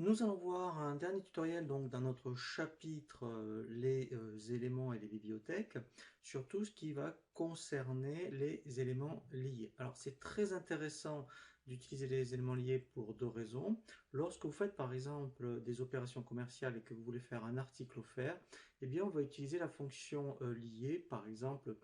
Nous allons voir un dernier tutoriel donc dans notre chapitre les éléments et les bibliothèques sur tout ce qui va concerner les éléments liés. Alors c'est très intéressant d'utiliser les éléments liés pour deux raisons. Lorsque vous faites par exemple des opérations commerciales et que vous voulez faire un article offert, eh bien on va utiliser la fonction liée. Par exemple,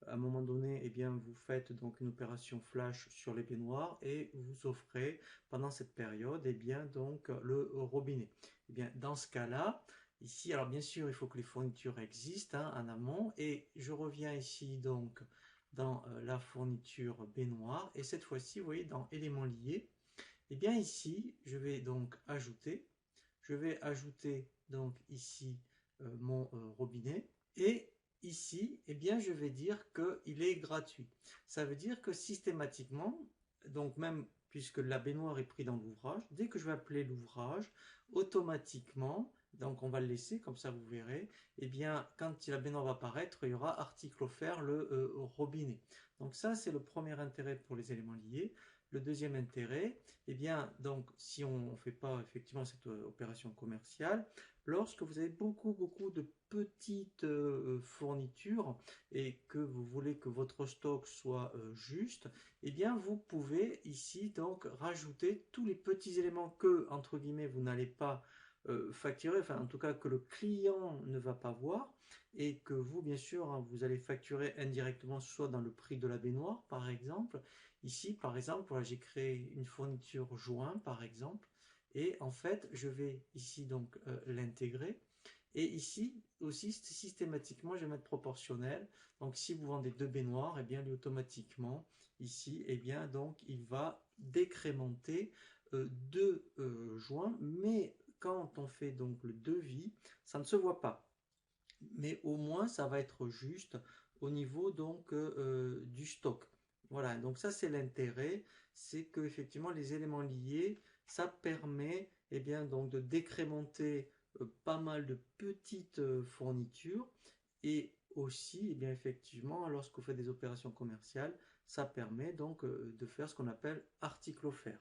à un moment donné, eh bien vous faites donc une opération flash sur les baignoires et vous offrez pendant cette période, eh bien, donc, le robinet. Eh bien, dans ce cas-là, ici, alors bien sûr, il faut que les fournitures existent en amont, et je reviens ici donc dans la fourniture baignoire, et cette fois-ci, vous voyez, dans éléments liés, eh bien ici, je vais ajouter donc ici mon robinet, et ici, eh bien, je vais dire qu'il est gratuit. Ça veut dire que systématiquement, donc même puisque la baignoire est prise dans l'ouvrage, dès que je vais appeler l'ouvrage, automatiquement, donc on va le laisser, comme ça vous verrez, eh bien quand la baignoire va apparaître, il y aura article offert, le robinet. Donc ça c'est le premier intérêt pour les éléments liés. Le deuxième intérêt, eh bien donc si on ne fait pas effectivement cette opération commerciale, lorsque vous avez beaucoup de petites fournitures et que vous voulez que votre stock soit juste, eh bien vous pouvez ici donc rajouter tous les petits éléments que, entre guillemets, vous n'allez pas facturer, enfin en tout cas que le client ne va pas voir, et que vous, bien sûr, hein, vous allez facturer indirectement, soit dans le prix de la baignoire, par exemple. Ici, par exemple, voilà, j'ai créé une fourniture joint, par exemple, et en fait, je vais ici donc l'intégrer. Et ici aussi, systématiquement, je vais mettre proportionnel. Donc, si vous vendez deux baignoires, eh bien, lui, automatiquement, ici, eh bien, donc, il va décrémenter deux joints. Mais quand on fait donc le devis, ça ne se voit pas. Mais au moins, ça va être juste au niveau donc du stock. Voilà, donc ça, c'est l'intérêt. C'est que effectivement, les éléments liés, ça permet eh bien, donc, de décrémenter pas mal de petites fournitures, et aussi, eh bien, effectivement, lorsque vous faites des opérations commerciales, ça permet donc de faire ce qu'on appelle article offert.